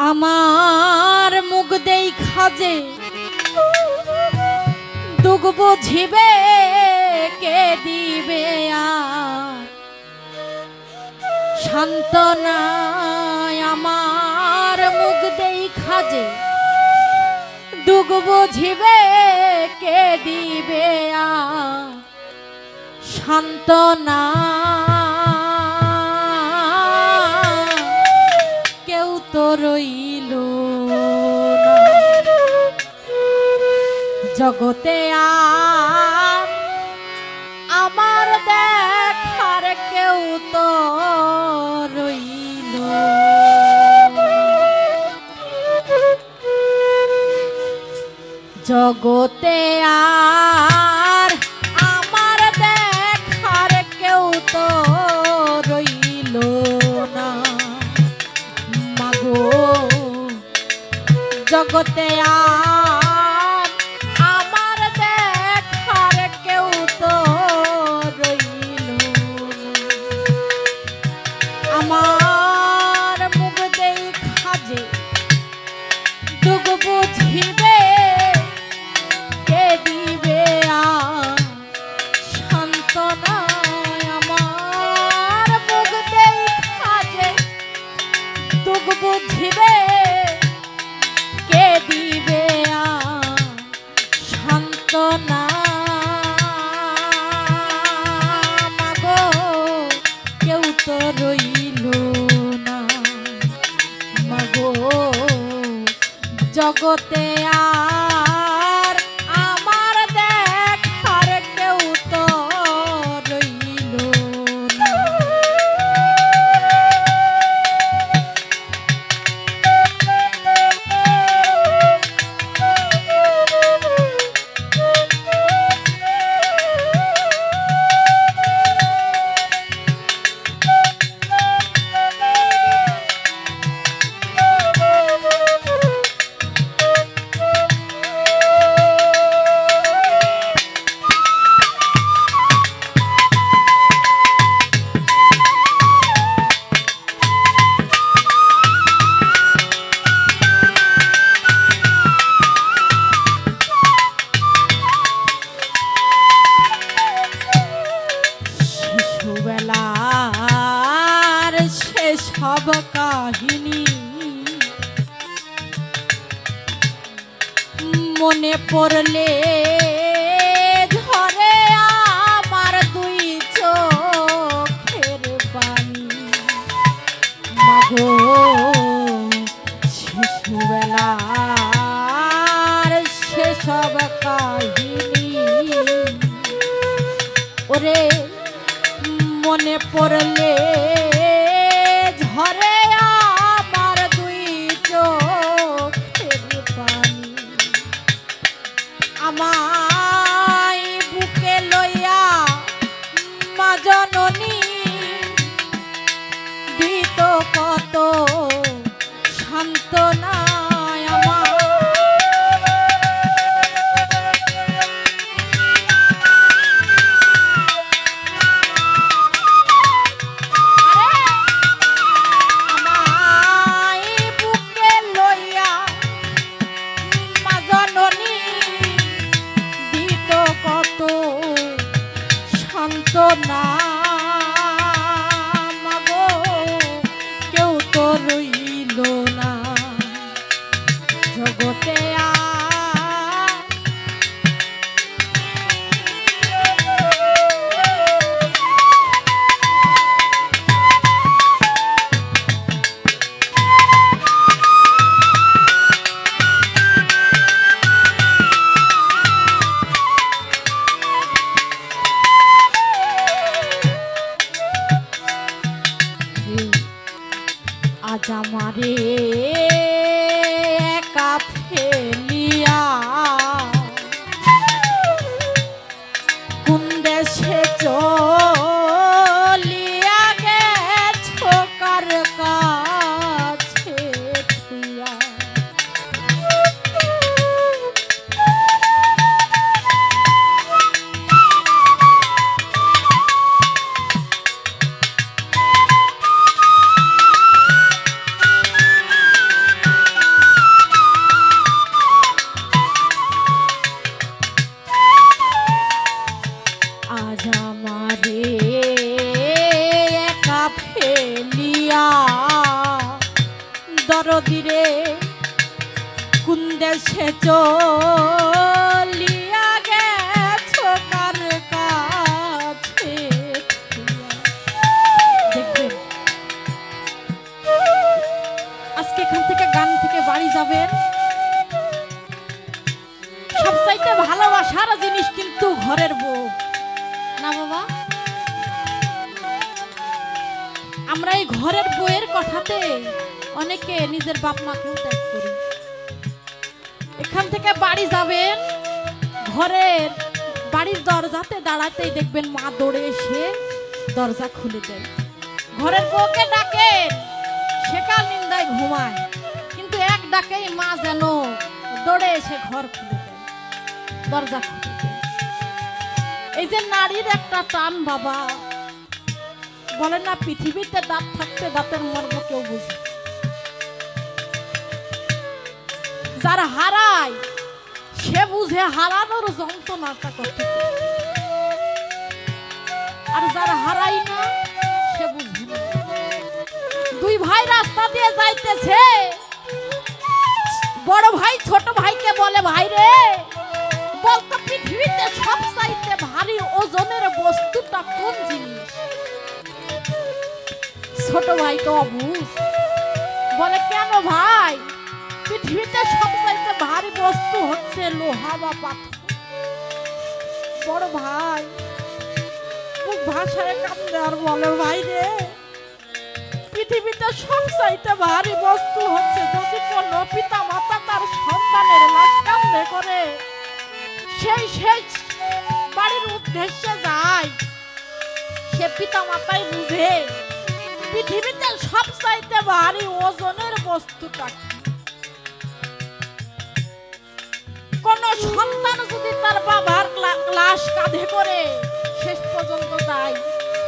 আমার মুখ দেখা যে দুঃখ বুঝিবে কে দিবে আর সান্ত্বনায়। আমার মুখ দেখা যে দুঃখ বুঝিবে কে দিবে আর সান্ত্বনা। কেউ তো রইল না জগতে আর আমার দেখার কেউ তো রইল। জগতে আর আমার দেখার কেউ তো রইল না মাগো। জগতে আর আমার দেখার কেউ তো রইল না। আমার মুখ দেখা যে দুঃখ বুঝিবে কে দিবে আর সান্ত্বনা। আমার মুখ দেখা যে দুঃখ বুঝিবে কে দিবে আর সান্ত্বনা। মাগো কেউ তো রইল না মাগো। জগতে আর আমার দেখার কেউ তো রইল না। শিশুবেলার শেষ সব কাহিনী মনে পড়লে ঝরে আমার দুই চোখের পানি মাগো। শিশুবেলার শেষ সব কাহিনী ওরে মনে পড়লে ঝরে আমার দুই চোখের পানি। আমায় বুকে লইয়া মা জননী দিত কত সান্ত্বনা। না মাগো কেউ তো রইল না জগতে আজ আমারে একা ফেলিয়া কোন দেশে চলিয়া গেছো কার কাছে থিয়া। দরদিরে কোন দেশে চলিয়া গেছো কার কাছে। দেখবেন আজকে এখান থেকে গান থেকে বাড়ি যাবেন, সবচাইতে ভালোবাসার জিনিস কিন্তু ঘরের বউ না বাবা। আমরা এই ঘরের বউয়ের কথাতে অনেকে নিজের বাপ মাকেও ত্যাগ করি। এখান থেকে বাড়ি যাবেন, ঘরের বাড়ির দরজাতে দাঁড়াতেই দেখবেন মা দৌড়ে এসে দরজা খুলে দেয়। ঘরের বউকে ডাকেন, সেকাল নিন্দায় ঘুমায়, কিন্তু এক ডাকেই মা যেন দৌড়ে এসে ঘর খুলে দেয়, দরজা খুলে দেয়। এই যে নারীর একটা টান বাবা, বলে না পৃথিবীতে দাঁত থাকতে দাঁতের মর্ম কেউ বুঝে। যারা হারায় সে বুঝে হারানোর যন্ত্রণাটা করতে, আর যারা হারাই না সে বুঝে না। দুই ভাই রাস্তা দিয়ে যাইতেছে, বড় ভাই ছোট ভাইকে বলে ভাই রে বলতো পৃথিবীতে সবচাইতে ভারী ওজনের বস্তুটা কোন জিনিস? ছোট ভাই তো অবুঝ, বলে কেন ভাই? পৃথিবীতে সবচাইতে ভারী বস্তু হচ্ছে লোহা বা পাথর। বড় ভাই মুখ ভাষায় কান্দে আর বলে ভাই রে পৃথিবীতে সবচাইতে ভারী বস্তু হচ্ছে যদি কোনো পিতা মাতা তার সন্তানের লাশ কান্দে করে সেই শেষ বাড়ির উদ্দেশ্যে যায়, সে পিতা মাতাই বুঝে পৃথিবীতে সবচাইতে ভারী ওজনের বস্তুটা। কোন সন্তান যদি তার বাবার লাশ কাঁধে করে শেষ পর্যন্ত যায়,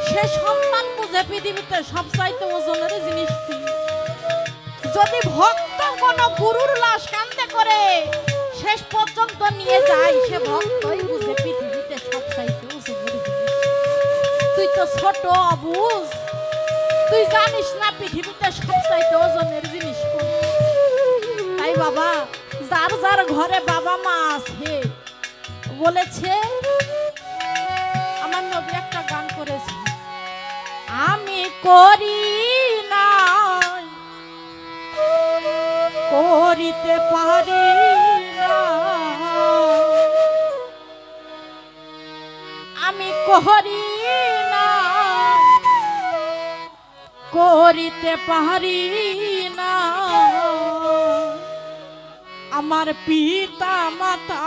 সে সন্তান বুঝে পৃথিবীতে সবচাইতে ওজনের জিনিস কি। যদি ভক্ত কোন গুরুর লাশ কাঁধে করে শেষ পর্যন্ত নিয়ে যায়, সে ভক্তই বুঝে পৃথিবীতে সবচাইতে ওজনের জিনিস। তুই তো ছোট অবুঝ, তুই জানিস না পৃথিবীতে সবচাইতে ওজনের জিনিস কোন। তাই বাবা যার যার ঘরে বাবা মা আছে, বলেছে আমার নবী একটা গান করেছে, আমি করি না করিতে পারি না, আমি করি না করিতে পারি না, আমার পিতা মাতা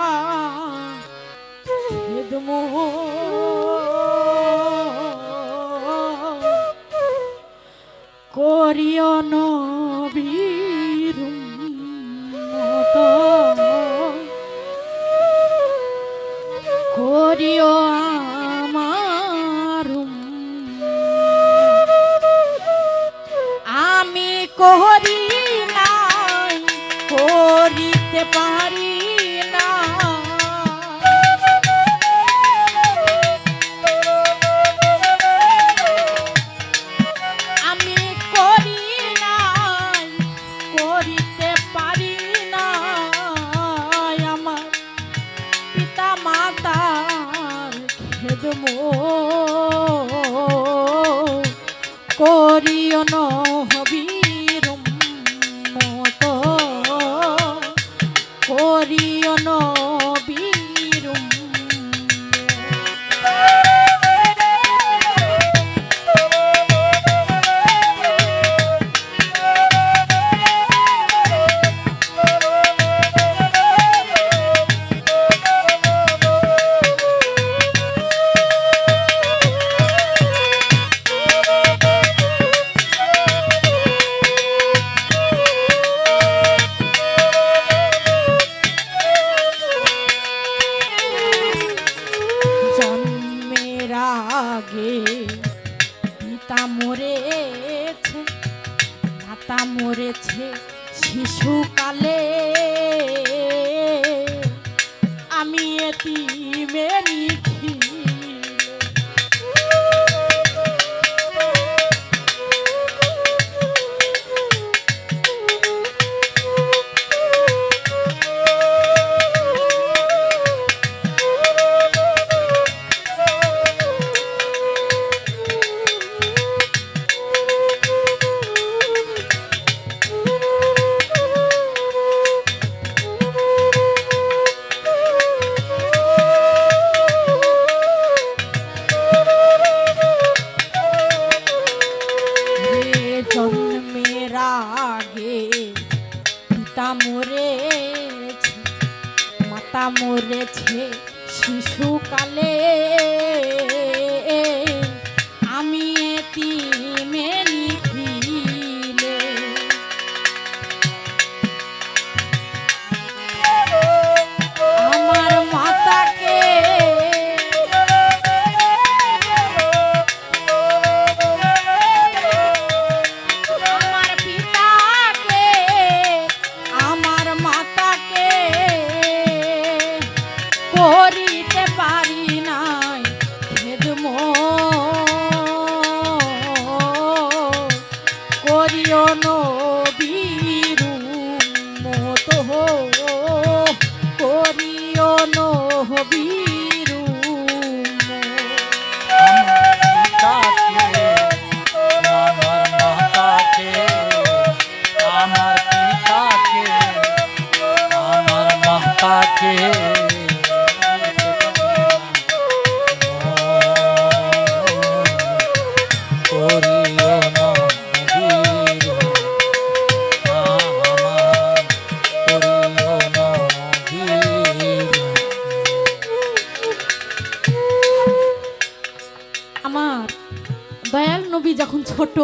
করিও নবীর উম্মত, করিও আমার আমি করি নাই করিতে পারি না, আমি করি নাই করিতে পারি না, আমার পিতা মাতার খেদমো করিও নবীর উম্মত, করিও নবীর আগে পিতা মরেছে, মাতা মরেছে শিশুকালে, আমি এতিমে নিখিলে, পিতা মরেছে, মাতা মরেছে শিশুকালে, আমি এতিমে নিখিলে। আমার মাতাকে আমার পিতাকে আমার মাতাকে করিতে পারি নাই খেদমো, করিও নবীর উম্মত হো, করিও নবীর উম্মত। আমার পিতাকে আমার মাতাকে করিও নবীর, আমার করিও নবীর। আমার দয়াল নবী যখন ছোট,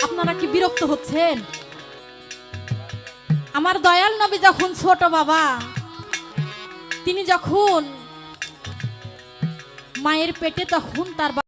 আপনারা কি বিরক্ত হচ্ছেন? আমার দয়াল নবী যখন ছোট বাবা, তিনি যখন মায়ের পেটে, তখন তার